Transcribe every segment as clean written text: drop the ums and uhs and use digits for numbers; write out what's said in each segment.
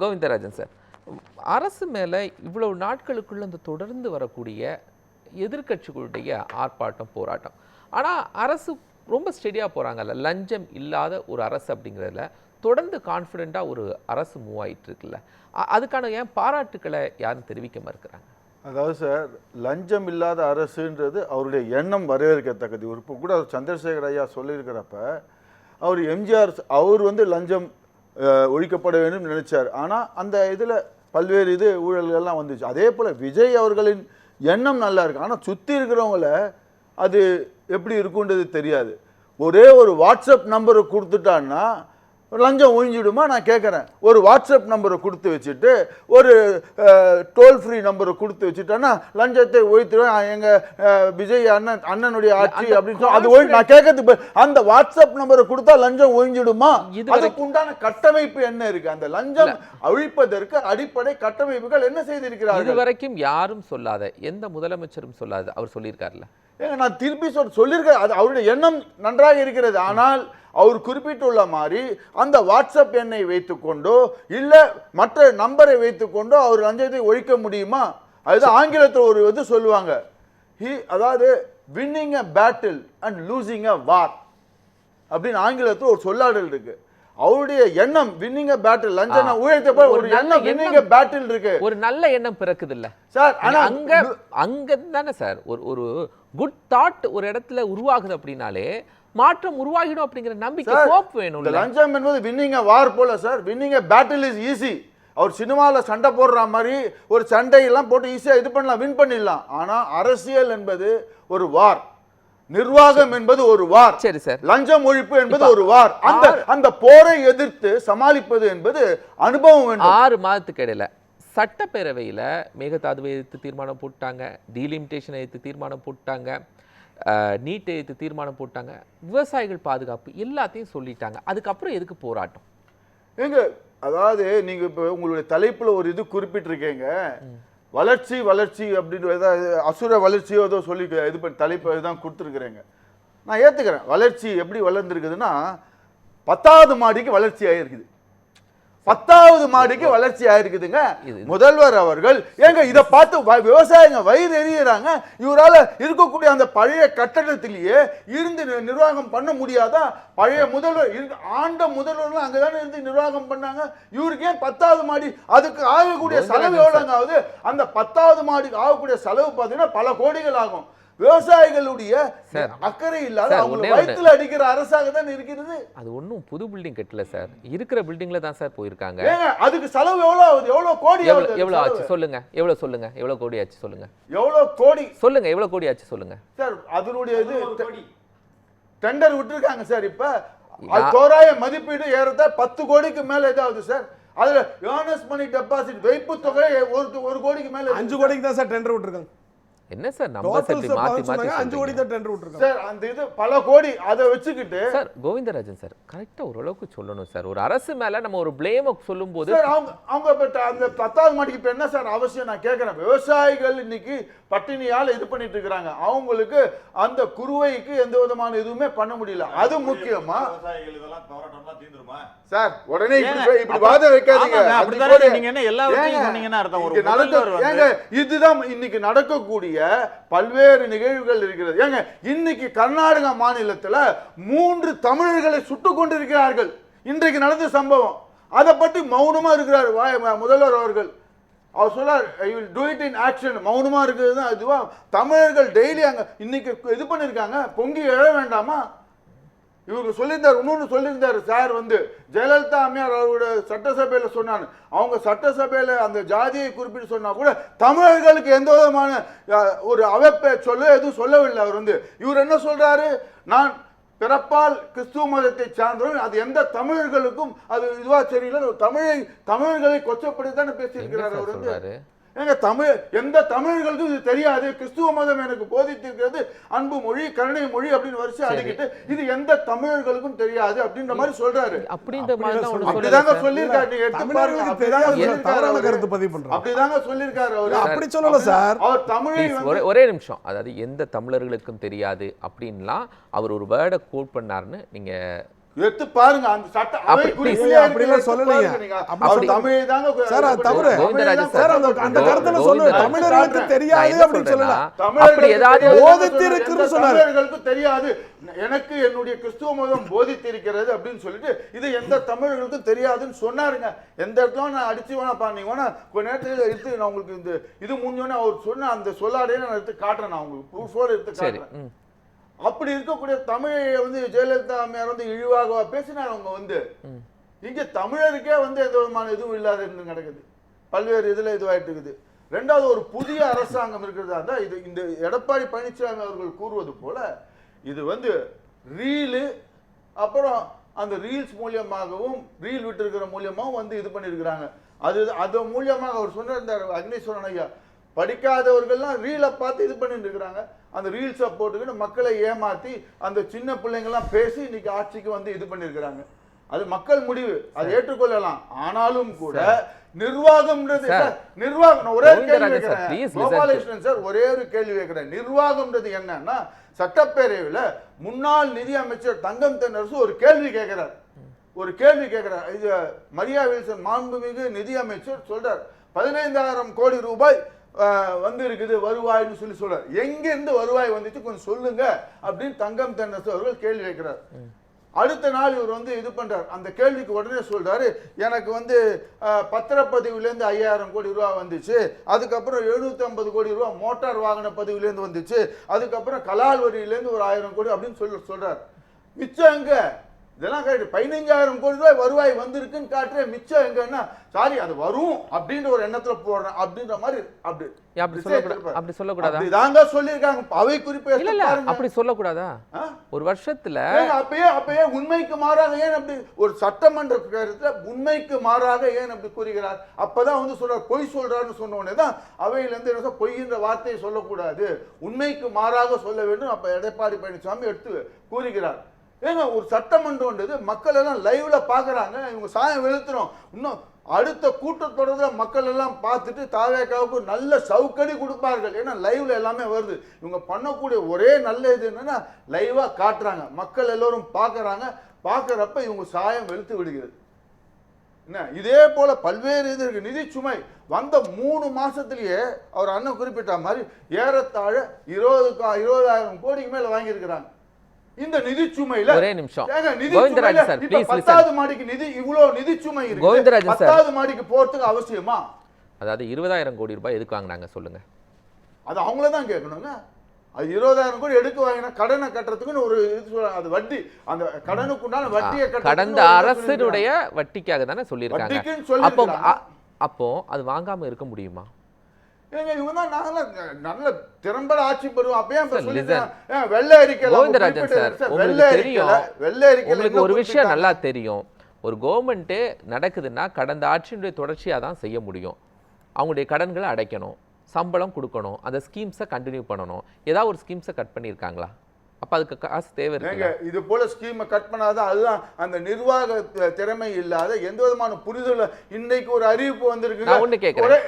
Govindarajan sir, அரசு மேலே இவ்வளவு நாட்களுக்குள்ள இந்த தொடர்ந்து வரக்கூடிய எதிர்க்கட்சிகளுடைய ஆர்ப்பாட்டம் போராட்டம், ஆனால் அரசு ரொம்ப ஸ்டெடியாக போகிறாங்கல்ல, லஞ்சம் இல்லாத ஒரு அரசு அப்படிங்கிறதுல தொடர்ந்து கான்ஃபிடென்ட்டாக ஒரு அரசு மூவ் ஆகிட்டு இருக்குல்ல, அதுக்கான ஏன் பாராட்டுக்களை யாரும் தெரிவிக்க மறுக்கிறாங்க? அதாவது சார், லஞ்சம் இல்லாத அரசுன்றது அவருடைய எண்ணம் வரவேற்கத்தக்கது. இப்போ கூட அவர் சந்திரசேகர் ஐயா சொல்லியிருக்கிறப்ப அவர் எம்ஜிஆர் அவர் லஞ்சம் ஒழிக்கப்பட வேண்டும் நினைச்சார். ஆனால் அந்த இதில் பல்வேறு ஊழல்கள்லாம் வந்துச்சு. அதே போல் விஜய் அவர்களின் எண்ணம் நல்லா இருக்கு, ஆனால் சுற்றி இருக்கிறவங்கள அது எப்படி இருக்குன்றது தெரியாது. ஒரே ஒரு வாட்ஸ்அப் நம்பரை கொடுத்துட்டான்னா லஞ்சம் ஒழிஞ்சிடுமா? நான் கேட்குறேன். ஒரு வாட்ஸ்அப் நம்பரை கொடுத்து வச்சுட்டு ஒரு டோல் ஃப்ரீ நம்பரை கொடுத்து வச்சுட்டேன்னா லஞ்சத்தை ஒழித்துடுவேன், எங்கள் விஜய் அண்ணனுடைய ஆட்சி அப்படின்னு சொல்லி அது நான் கேட்கறது. அந்த வாட்ஸ்அப் நம்பரை கொடுத்தா லஞ்சம் ஒழிஞ்சிடுமா? அதுக்கு உண்டான கட்டமைப்பு என்ன இருக்கு? அந்த லஞ்சம் அழிப்பதற்கு அடிப்படை கட்டமைப்புகள் என்ன செய்திருக்கிறார்கள்? இதுவரைக்கும் யாரும் சொல்லாத, எந்த முதலமைச்சரும் சொல்லாத அவர் சொல்லியிருக்காருல்ல. நான் திருப்பி சொல்லியிருக்கேன், அது அவருடைய எண்ணம் நன்றாக இருக்கிறது. ஆனால் அவர் குறிப்பிட்டுள்ள மாதிரி அந்த வாட்ஸ்அப் எண்ணை வைத்துக்கொண்டோ இல்லை மற்ற நம்பரை வைத்துக்கொண்டோ அவர் லஞ்சத்தை ஒழிக்க முடியுமா? அதுதான் ஆங்கிலத்தில் ஒரு சொல்லுவாங்க, அதாவது winning a battle and losing a war அப்படின்னு ஆங்கிலத்தில் ஒரு சொல்லாடல் இருக்கு. அவருடைய எண்ணம் வின்னிங் அ பேட்டில், லஞ்சம் ஊழல் ஒரு எண்ணம் வின்னிங் அ பேட்டில் இருக்கு. ஒரு நல்ல எண்ணம் பிறக்குது இல்ல சார்? ஆனா அங்க தானே சார் ஒரு குட் தாட் ஒரு இடத்துல உருவாகுது அப்படின்னாலே மாற்றம் உருவாகிடும் அப்படிங்கிற நம்பிக்கை, ஹோப் வேணும். லஞ்சம் என்பது வின்னிங் அ வார் போல sir. Winning a battle is easy. அவர் சினிமாவில் சண்டை போடுற மாதிரி ஒரு சண்டையெல்லாம் போட்டு ஈஸியாக பண்ணலாம், வின் பண்ணிடலாம். ஆனால் அரசியல் என்பது ஒரு வார், நிர்வாகம் என்பது ஒரு வார். சரி சார், லஞ்சம் ஒழிப்பு என்பது ஒரு வார். அந்த போரை எதிர்த்து சமாளிப்பது என்பது அனுபவம் வேண்டும். 6 மாதத்துக்கு இடையில சட்டப்பேரவையில் மேகதாதுவை எதிர்த்து தீர்மானம் போட்டாங்க, டீலிமிட்டேஷனை எதிர்த்து தீர்மானம் போட்டாங்க, நீட்டை எதிர்த்து தீர்மானம் போட்டாங்க, விவசாயிகள் பாதுகாப்பு எல்லாத்தையும் சொல்லிட்டாங்க. அதுக்கப்புறம் எதுக்கு போராட்டம்? அதாவது நீங்க இப்போ உங்களுடைய தலைப்புல ஒரு குறிப்பிட்டிருக்கீங்க, வளர்ச்சி வளர்ச்சி அப்படின்னு அசுர வளர்ச்சியோ ஏதோ சொல்லி பண்ணி தலைப்பு தான் கொடுத்துருக்குறேங்க. நான் ஏத்துக்கிறேன், வளர்ச்சி எப்படி வளர்ந்துருக்குதுன்னா 10வது மாடிக்கு வளர்ச்சி ஆயிருக்குது. 10வது மாடிக்கு வளர்ச்சி ஆயிருக்குதுங்க. முதல்வர் அவர்கள் இதை பார்த்து விவசாயிங்க வயிறு எறிகிறாங்க. இவரால் இருக்கக்கூடிய அந்த பழைய கட்டடத்திலேயே இருந்து நிர்வாகம் பண்ண முடியாதா? பழைய முதல்வர் ஆண்ட முதல்வர்கள் அங்கதானே இருந்து நிர்வாகம் பண்ணாங்க. இவருக்கு ஏன் 10வது மாடி? அதுக்கு ஆகக்கூடிய செலவு எவ்வளவுங்க ஆகுது? அந்த 10வது மாடிக்கு ஆகக்கூடிய செலவு பார்த்தீங்கன்னா பல கோடிகள் ஆகும். விவசாயிகளுடைய அக்கறை இல்லாத அவங்க வயித்துல அடிக்கிற அரசாக தான் இருக்கிறது. அது ஒன்றும் புது பில்டிங் கட்டல சார், இருக்கிற பில்டிங்ல தான் சார் போயிருக்காங்க. அதுக்கு செலவு எவ்வளவு ஆகுது? எவ்வளவு கோடி? எவ்வளவு ஆச்சு சொல்லுங்க, எவ்வளவு சொல்லுங்க, எவ்வளவு கோடி ஆச்சு சொல்லுங்க, எவ்வளவு கோடி சொல்லுங்க, எவ்வளவு கோடி ஆச்சு சொல்லுங்க சார். அதனுடைய டெண்டர் விட்டுருக்காங்க சார். இப்ப தோராய மதிப்பீடு ஏறத 10 கோடிக்கு மேல ஏதாவது சார். அதுல ஏர்னஸ் மணி டெபாசிட் வைப்பு தொகை 1 கோடிக்கு மேல 5 கோடிக்கு தான் சார் டெண்டர் விட்டுருக்காங்க. என்ன சார் நம்பர்ஸ் எப்படி மாத்தி 5 கோடி தான் டெண்டர் விட்டுருக்காங்க சார். அந்த பல கோடி அதை வச்சுக்கிட்டு சார் கோவிந்தராஜன் சார் கரெக்டா ஓரளவுக்கு சொல்லணும் சார். ஒரு அரசு மேல நம்ம ஒரு ப்ளேம் சொல்லும்போது அவங்க அந்த 10வது மாடிக்கு இப்ப என்ன சார் அவசியம்? நான் கேட்கிறேன். விவசாயிகள் இன்னைக்கு பட்டினியால் பண்ணிட்டு இருக்கிறாங்க. அவங்களுக்கு அந்த குறுவைக்கு எந்த விதமான எதுவுமே பண்ண முடியல. அது முக்கியமா சார்? உடனே இப்படி வாத வைக்காதீங்க. இதுதான் இன்னைக்கு நடக்கக்கூடிய பல்வேறு நிகழ்வுகள் இருக்கிறது. ஏங்க இன்னைக்கு கர்நாடக மாநிலத்தில் 3 தமிழர்களை சுட்டுக் கொண்டிருக்கிறார்கள். இன்றைக்கு நடந்த சம்பவம். அதை பற்றி மௌனமா இருக்கிறார் முதல்வர் அவர்கள். அவர் சொல்றார், I will do it in action. மௌனமா இருக்கிறது தான் இதுவா? தமிழர்கள் டெய்லி அங்க இன்னைக்கு பண்ணிருக்காங்க, பொங்கி எழ வேண்டாமா? இவங்க சொல்லியிருந்தார், இன்னொன்று சொல்லியிருந்தார் சார். ஜெயலலிதா அம்மையார் அவரோட சட்டசபையில சொன்னாங்க, அவங்க சட்டசபையில அந்த ஜாதியை குறிப்பிட்டு சொன்னா கூட தமிழர்களுக்கு எந்த விதமான ஒரு அவப்பை எதுவும் சொல்லவில்லை. அவர் இவர் என்ன சொல்றாரு, நான் பிறப்பால் கிறிஸ்துவ மதத்தை சார்ந்தவர்கள், அது எந்த தமிழர்களுக்கும் அது இதுவா தெரியல, தமிழர்களை கொச்சப்படுத்தி தானே பேசியிருக்கிறார் அவர். எந்த தமிழர்களுக்கும் இது தெரியாது, கிறிஸ்துவ மதம் எனக்கு போதித்திருக்கிறது, அன்பு மொழி கருணை மொழி அப்படின்னு வரிசை அடிக்கிட்டு இது எந்த தமிழர்களுக்கும் தெரியாது அப்படின்ற மாதிரி சொல்றாரு. அப்படிதாங்க சொல்லியிருக்காரு. அப்படிதாங்க சொல்லியிருக்காரு அவரு. அப்படி சொல்லல சார். அவர் தமிழை ஒரே நிமிஷம், அதாவது எந்த தமிழர்களுக்கும் தெரியாது அப்படின்லாம் அவர் ஒரு வேர்டை கோட் பண்ணாருன்னு நீங்க எடுத்து பாருங்க அந்த சட்ட அவை குறிப்பிலே அப்படிலாம் சொல்லலைங்க. அப்படி தமிழ் தாங்க சார் அது தவறு. கோவிந்தராஜன் சார் அந்த கருத்துல சொல்லுங்க தமிழர்களுக்கு தெரியாது அப்படி சொல்லல. அப்படி ஏதாவது போதித்திருக்குன்னு சொன்னாரு. தமிழர்களுக்கு தெரியாது, எனக்கு என்னுடைய கிறிஸ்துவ மதம் போதித்திருக்கிறது அப்படின்னு சொல்லிட்டு இது எந்த தமிழர்களுக்கும் தெரியாதுன்னு சொன்னாருங்க. எந்த இடத்துல நான் அடிச்சு வேணா பாருங்க வேணா கொஞ்ச நேரத்துல எடுத்து நான் உங்களுக்கு இந்த இது முடிஞ்சோடனே அவர் சொன்ன அந்த சொல்லாடையே நான் எடுத்து காட்டுறேன், நான் உங்களுக்கு ப்ரூஃபோட எடுத்து காட்டுறேன். அப்படி இருக்கக்கூடிய தமிழை வந்து ஜெயலலிதா அம்மையார் வந்து இழிவாக பேசினார். அவங்க வந்து இங்க தமிழருக்கே வந்து எந்த விதமான இதுவும் இல்லாத நடக்குது, பல்வேறு இதுல இதுவாயிட்டு இருக்குது. ரெண்டாவது ஒரு புதிய அரசாங்கம் இருக்கிறதா இருந்தா இது இந்த எடப்பாடி பழனிசாமி அவர்கள் கூறுவது போல இது வந்து ரீலு அப்புறம் அந்த ரீல்ஸ் மூலியமாகவும் ரீல் விட்டு இருக்கிற மூலியமாகவும் வந்து இது பண்ணியிருக்கிறாங்க. அது மூலியமாக அவர் சொன்ன அக்னீஸ்வரன் ஐயா படிக்காதவர்கள்லாம் ரீலை பார்த்து இது பண்ணிட்டு இருக்கிறாங்க. அந்த ரீல்ஸை போட்டுக்கிட்டு மக்களை ஏமாத்தி அந்த சின்ன பிள்ளைங்கள்லாம் பேசி இன்னைக்கு ஆட்சிக்கு வந்து இது பண்ணியிருக்கிறாங்க. அது மக்கள் முடிவு, அதை ஏற்றுக்கொள்ளலாம். ஆனாலும் கூட நிர்வாகம்ன்றது நிர்வாகம் ஒரே கேள்வி கேட்கிறேன் கோபாலகிருஷ்ணன் சார், ஒரே ஒரு கேள்வி கேட்கிறேன். நிர்வாகம்ன்றது என்னன்னா சட்டப்பேரவையில் முன்னாள் நிதி அமைச்சர் தங்கம் தென்னரசு ஒரு கேள்வி கேட்கிறார். இது மரியா வில்சன் மாண்புமிகு நிதி அமைச்சர் சொல்றார் 15,000 கோடி ரூபாய் வந்து இருக்குது வருவாய்னு சொல்லி சொல்றார். எங்கிருந்து வருவாய் வந்துச்சு கொஞ்சம் சொல்லுங்க அப்படின்னு தங்கம் தென்னரசு அவர்கள் கேள்வி கேட்கிறார். அடுத்த நாள் இவர் வந்து இது பண்றார். அந்த கேள்விக்கு உடனே சொல்றாரு, எனக்கு வந்து பத்திரப்பதிவுலேருந்து 5,000 கோடி ரூபா வந்துச்சு, அதுக்கப்புறம் 750 கோடி ரூபா மோட்டார் வாகன பதிவுலேருந்து வந்துச்சு, அதுக்கப்புறம் கலால் வரியிலேருந்து ஒரு 1000 கோடி அப்படின்னு சொல்றாரு. மிச்சம் எங்க? இதெல்லாம் கரெக்ட். 15,000 கோடி ரூபாய் வருவாய் வந்திருக்குன்னு காட்டுறேன், மிச்சம் எங்கன்னா சாரி அது வரும் அப்படின்ற ஒரு எண்ணத்துல போடுறேன் அப்படின்ற மாதிரி அப்படி சொல்லக்கூடாதா? இதாங்க சொல்லியிருக்காங்க அவை குறிப்பு. இல்ல அப்படி சொல்லக்கூடாதா? ஒரு வருஷத்துல அப்பயே உண்மைக்கு மாறாக ஏன் அப்படி ஒரு சட்டமன்ற கருத்துல உண்மைக்கு மாறாக ஏன் அப்படி கூறுகிறார்? அப்பதான் வந்து சொல்றார் பொய் சொல்றாருன்னு சொன்ன உடனே தான் அவையில இருந்து பொய்ன்ற வார்த்தையை சொல்லக்கூடாது, உண்மைக்கு மாறாக சொல்ல வேண்டும். அப்ப எடப்பாடி பழனிசாமி எடுத்து கூறுகிறார். ஏங்க ஒரு சட்டமன்றம்ன்றது மக்கள் எல்லாம் லைவ்ல பாக்குறாங்க, இவங்க சாயம் வெளுத்துறோம். இன்னும் அடுத்த கூட்டத்தொடரில் மக்கள் எல்லாம் பார்த்துட்டு தாவேக்காவுக்கு நல்ல சவுக்கடி கொடுப்பார்கள். ஏன்னா லைவ்ல எல்லாமே வருது. இவங்க பண்ணக்கூடிய ஒரே நல்ல இது என்னன்னா லைவா காட்டுறாங்க, மக்கள் எல்லோரும் பார்க்கறாங்க. பார்க்கறப்ப இவங்க சாயம் வெளுத்து விடுகிறது. என்ன இதே போல பல்வேறு இது இருக்கு. நிதி சுமை வந்த 3 மாசத்திலேயே அவர் அண்ணன் குறிப்பிட்ட மாதிரி ஏறத்தாழ 20,000 கோடிக்கு மேல வாங்கியிருக்கிறாங்க. இந்த நிதி சுமையில ஒரே நிமிஷம் கோவிந்தராஜன் சார் ப்ளீஸ் 10வது மாடிக்கு நிதி இவ்வளவு நிதி சுமை இருக்கு. கோவிந்தராஜன் சார் 10வது மாடிக்கு போறதுக்கு அவசியமா? அதாவது 20,000 கோடி ரூபாய் எதுக்கு வாங்குனாங்க சொல்லுங்க? அது அவங்கள தான் கேட்கணுங்க. அது 20,000 கோடி எடுக்க வாங்கினா கடனை கட்டுறதுக்குன்னு ஒரு இது, அது வட்டி, அந்த கடனுக்கு உண்டான வட்டியை கடந்த அரசுடைய வட்டிக்காக தானே சொல்லியிருக்காங்க. அப்போ அது வாங்காம இருக்க முடியுமா? இவங்க தான் நல்ல திறம்பட ஆட்சி பெறுவோம். அப்பயே வெள்ளை அறிக்கை கோவிந்தராஜன் சார் உங்களுக்கு ஒரு விஷயம் நல்லா தெரியும். ஒரு கவர்மெண்ட் நடக்குதுன்னா கடந்த ஆட்சியினுடைய தொடர்ச்சியா தான் செய்ய முடியும். அவங்களுடைய கடன்களை அடைக்கணும், சம்பளம் கொடுக்கணும், அந்த ஸ்கீம்ஸை கண்டினியூ பண்ணணும். ஏதாவது ஒரு ஸ்கீம்ஸை கட் பண்ணியிருக்காங்களா? அப்ப அதுக்கு காசு தேவை இருக்கு. இது போல ஸ்கீமை கட் பண்ணாத அதுதான் அந்த நிர்வாக திறமை இல்லாத எந்த விதமான புரிதல். இன்னைக்கு ஒரு அறிவிப்பு வந்திருக்கு.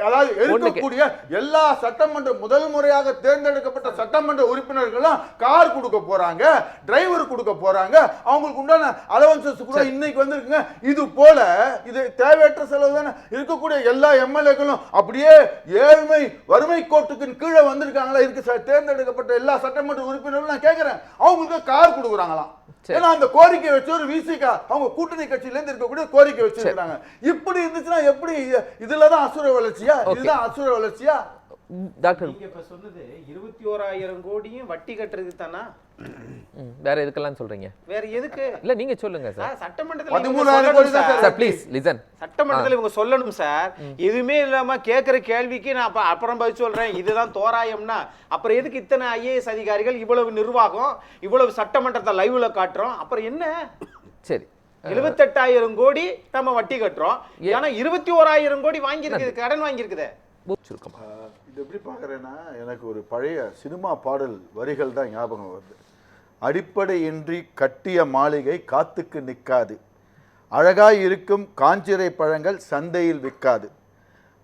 அதாவது இருக்கக்கூடிய எல்லா சட்டமன்ற முதல் முறையாக தேர்ந்தெடுக்கப்பட்ட சட்டமன்ற உறுப்பினர்கள்லாம் கார் கொடுக்க போறாங்க, டிரைவர் கொடுக்க போறாங்க, அவங்களுக்கு உண்டான அலவன்சஸ் கூட இன்னைக்கு வந்திருக்குங்க. இது போல இது தேவையற்ற செலவு தானே. இருக்கக்கூடிய எல்லா எம்எல்ஏக்களும் அப்படியே ஏழ்மை வறுமை கோட்டுக்கு கீழே வந்திருக்காங்களா? இருக்கு தேர்ந்தெடுக்கப்பட்ட எல்லா சட்டமன்ற உறுப்பினர்களும் நான் கேட்கிறேன், அவங்களுக்கு கார் கொடுக்குறாங்களாம். ஏன்னா அந்த கோரிக்கை வச்சு ஒரு விசிகா அவங்க கூட்டணி கட்சியில இருந்து இருக்கக்கூடிய கோரிக்கை வச்சிருக்காங்க. இப்படி இருந்துச்சுன்னா எப்படி? இதுலதான் அசுர வளர்ச்சியா? இதுதான் அசுர வளர்ச்சியா? டாக்டர் நீங்க இப்ப சொன்னது 21,000 கோடியும் வட்டி கட்டுறதுக்கு தானா? வேற எதுக்கெல்லாம் சொல்றீங்க? வேற எதுக்கு இல்ல நீங்க சொல்லுங்க சார். சட்டமன்றத்துல 13,000 கோடி சார் ப்ளீஸ் லிசன். சட்டமன்றத்துல இவங்க சொல்லணும் சார். எதுவுமே இல்லாம கேக்குற கேள்விக்கு நான் அப்புறம் பதில் சொல்றேன் இதுதான் தோராயம்னா அப்புறம் எதுக்கு இத்தனை ஐஏஎஸ் அதிகாரிகள், இவ்வளவு நிர்வாகம், இவ்வளவு சட்டமன்றத்தை லைவ்ல காட்டுறோம்? அப்புறம் என்ன? சரி 78,000 கோடி நம்ம வட்டி கட்டுறோம். ஏன்னா 21,000 கோடி வாங்கியிருக்குது, கடன் வாங்கியிருக்குது. இது எப்படி பார்க்குறேன்னா எனக்கு ஒரு பழைய சினிமா பாடல் வரிகள் தான் ஞாபகம் வருது. அடிப்படையின்றி கட்டிய மாளிகை காத்துக்கு நிற்காது, அழகாய் இருக்கும் காஞ்சிரை பழங்கள் சந்தையில் விற்காது,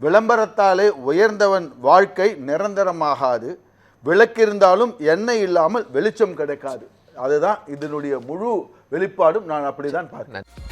விளம்பரத்தாலே உயர்ந்தவன் வாழ்க்கை நிரந்தரமாகாது, விளக்கிருந்தாலும் எண்ணெய் இல்லாமல் வெளிச்சம் கிடைக்காது. அதுதான் இதனுடைய முழு வெளிப்பாடும் நான் அப்படிதான் பார்க்கிறேன். நன்றி.